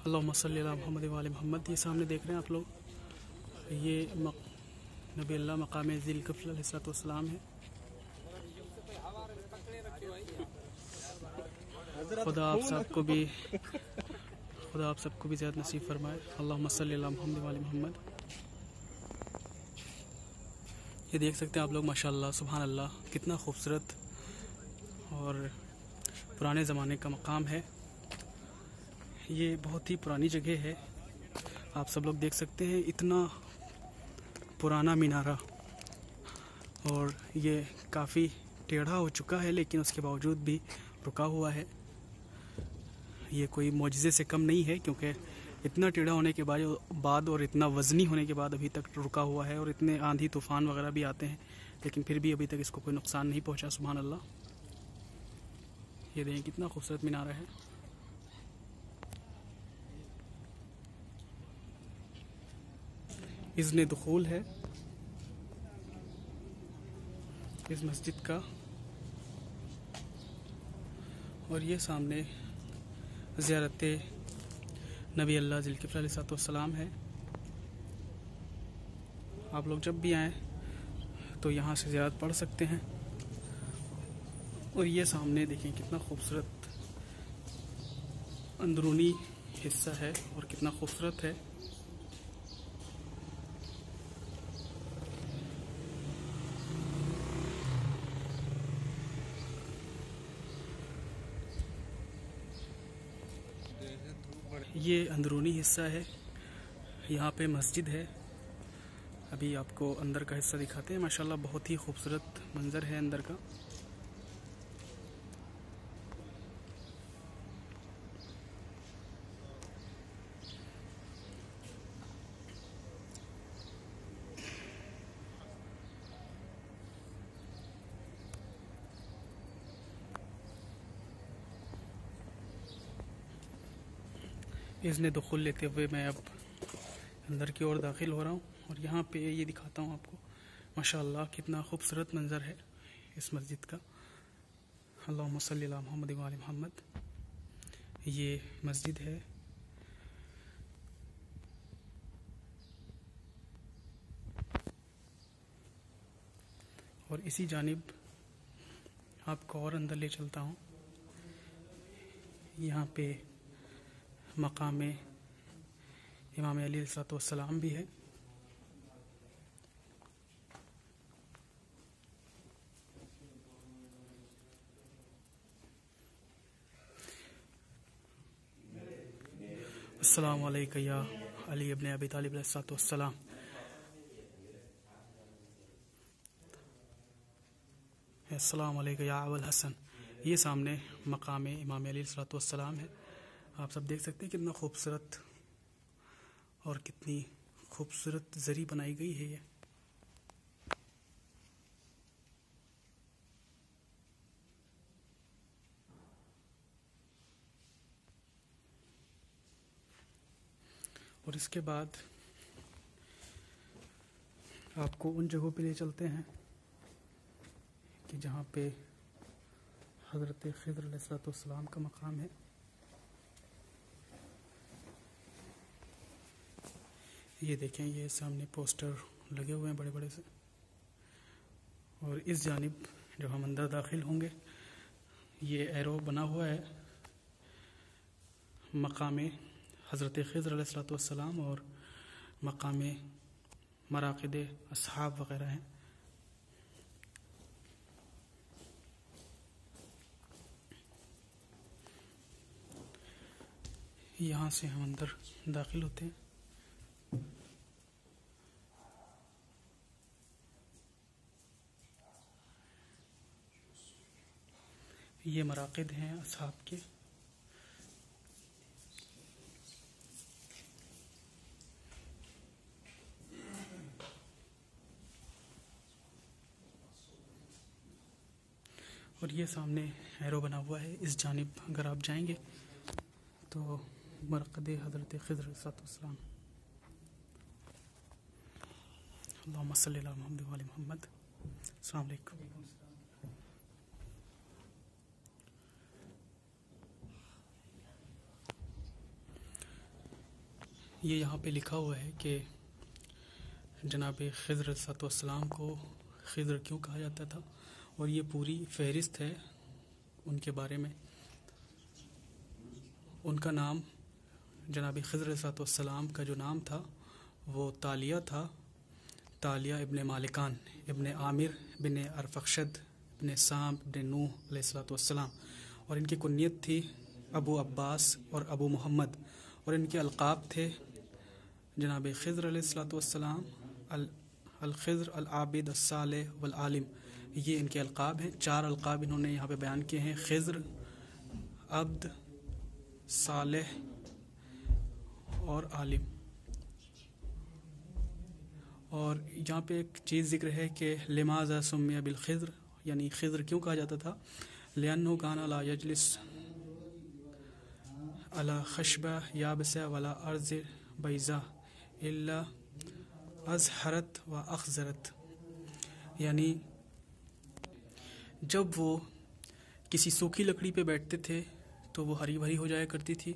अल्लाहुम्मा सल्ली अला मुहम्मद व आले मुहम्मद। ये सामने देख रहे हैं आप लोग, ये नबी अल्लाह मकाम ज़िल-किफ़्ल अलैहिस्सलाम है। खुदा आप सबको भी ज़्यादा नसीब फरमाए। अल्लाहुम्मा सल्ली अला मुहम्मद व आले मुहम्मद। ये देख सकते हैं आप लोग, माशाअल्लाह सुभान अल्लाह, कितना खूबसूरत और पुराने ज़माने का मकाम है। ये बहुत ही पुरानी जगह है, आप सब लोग देख सकते हैं, इतना पुराना मीनारा, और ये काफ़ी टेढ़ा हो चुका है, लेकिन उसके बावजूद भी रुका हुआ है। ये कोई मौजज़े से कम नहीं है, क्योंकि इतना टेढ़ा होने के बाद और इतना वज़नी होने के बाद अभी तक रुका हुआ है, और इतने आंधी तूफ़ान वगैरह भी आते हैं, लेकिन फिर भी अभी तक इसको कोई नुकसान नहीं पहुंचा। सुभान अल्लाह। ये देखें कितना खूबसूरत मीनारा है। इज़्न दुखूल है इस मस्जिद का, और ये सामने ज़ियारत नबी अल्लाह ज़िल-किफ़्ल अलैहिस्सलाम है। आप लोग जब भी आएँ तो यहाँ से ज़ियारत पढ़ सकते हैं। और ये सामने देखें कितना खूबसूरत अंदरूनी हिस्सा है और कितना खूबसूरत है। ये अंदरूनी हिस्सा है, यहाँ पे मस्जिद है। अभी आपको अंदर का हिस्सा दिखाते हैं। माशाल्लाह बहुत ही खूबसूरत मंज़र है अंदर का। इज़्न दुखूल लेते हुए मैं अब अंदर की ओर दाखिल हो रहा हूँ, और यहाँ पे ये दिखाता हूँ आपको, माशाअल्लाह कितना खूबसूरत मंज़र है इस मस्जिद का। अल्लाहुम्मा सल्ली अला मुहम्मद व आले मुहम्मद। ये मस्जिद है। और इसी जानिब आपको और अंदर ले चलता हूँ। यहाँ पे मकाम इमाम अली अलैहिस्सलाम भी है। अस्सलामु अलैका या अली इब्न अबी तालिब अलैहिस्सलाम। अस्सलामु अलैका या अबुल हसन। ये सामने मकाम इमाम अली अलैहिस्सलाम है। आप सब देख सकते हैं कितना खूबसूरत और कितनी खूबसूरत जरी बनाई गई है ये। और इसके बाद आपको उन जगहों पे ले चलते हैं कि जहाँ पे हज़रत ख़िज़्र अलैहिस्सलाम का मकाम है। ये देखें, ये सामने पोस्टर लगे हुए हैं बड़े बड़े से। और इस जानिब जब हम अंदर दाखिल होंगे, ये एरो बना हुआ है मकाम हज़रत ख़िज़्र अलैहिस्सलाम और मकाम मराक़िद अस्हाब वग़ैरह हैं। यहाँ से हम अंदर दाखिल होते हैं। ये मराक़िद हैं अस्हाब के। और ये सामने एरो बना हुआ है, इस जानिब अगर आप जाएंगे तो मरक़द हज़रत ख़िज़्र अलैहिस्सलाम। अल्लाहुम्मा सल्ली अला मुहम्मद व आले मुहम्मद। अस्सलाम वालेकुम। ये यहाँ पे लिखा हुआ है कि जनाब खिज़्र अलैहिस्सलाम को खिज़्र क्यों कहा जाता था, और ये पूरी फहरिस्त है उनके बारे में। उनका नाम जनाब खिज़्र अलैहिस्सलाम का जो नाम था वो तालिया था। तालिया इब्ने मालिकान इब्ने आमिर बिन अरफखशद इब्ने साम इब्ने नूह अलैहिस्सलाम, और इनकी कुन्नियत थी अबू अब्बास और अबू मोहम्मद, और इनके अलक़ाब थे जनाब खिज़्र अलैहिस्सलाम, अल खिज़्र, अल आबिद, अस्सालिह वल आलिम। ये इनके अलक़ाब हैं। 4 अलक़ाब इन्होंने यहाँ पे बयान किए हैं, खिज़्र, अब्द, सालेह और आलिम। और यहाँ पे एक चीज़ ज़िक्र है कि लिमाज़ा सुम्मिया बिल खिज़्र, यानी खिज़्र क्यों कहा जाता था। लिअन्नहु काना ला यजलिस अला खशबा याबसा वला अर्ज़ बैज़ा इल्ला अज़हरत व अख़ज़रत, यानी जब वो किसी सूखी लकड़ी पे बैठते थे तो वो हरी भरी हो जाया करती थी,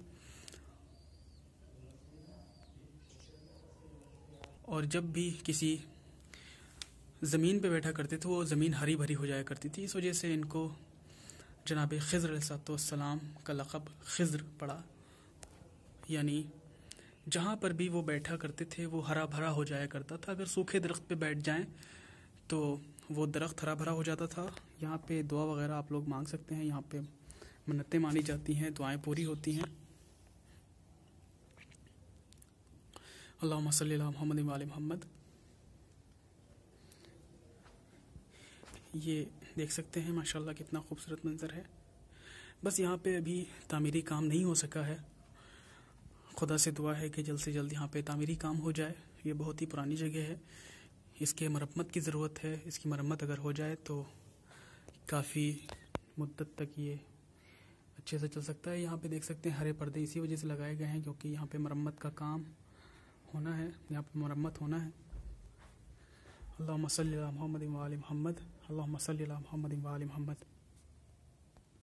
और जब भी किसी ज़मीन पे बैठा करते थे वो ज़मीन हरी भरी हो जाया करती थी। इस वजह से इनको जनाब खिज़्र अलैहिस्सलाम का लक़ब खिज़्र पड़ा, यानी जहाँ पर भी वो बैठा करते थे वो हरा भरा हो जाया करता था। अगर सूखे दरख्त पे बैठ जाएं तो वो दरख्त हरा भरा हो जाता था। यहाँ पे दुआ वगैरह आप लोग मांग सकते हैं, यहाँ पे मन्नतें मानी जाती हैं, दुआएं पूरी होती हैं। अल्लाहुम्मा सल्ली अला मुहम्मद व आले मुहम्मद। ये देख सकते हैं माशाल्लाह कितना खूबसूरत मंज़र है। बस यहाँ पे अभी तामीरी काम नहीं हो सका है। खुदा से दुआ है कि जल्द से जल्द यहाँ पे तामीरी काम हो जाए। ये बहुत ही पुरानी जगह है, इसके मरम्मत की ज़रूरत है। इसकी मरम्मत अगर हो जाए तो काफ़ी मुद्दत तक ये अच्छे से चल सकता है। यहाँ पे देख सकते हैं हरे पर्दे इसी वजह से लगाए गए हैं क्योंकि यहाँ पे मरम्मत का काम होना है, यहाँ पे मरम्मत होना है। अल्लाहुम्मा सल्ली अला मुहम्मद व आले मुहम्मद, अल्लाहुम्मा सल्ली अला मुहम्मद व आले मुहम्मद।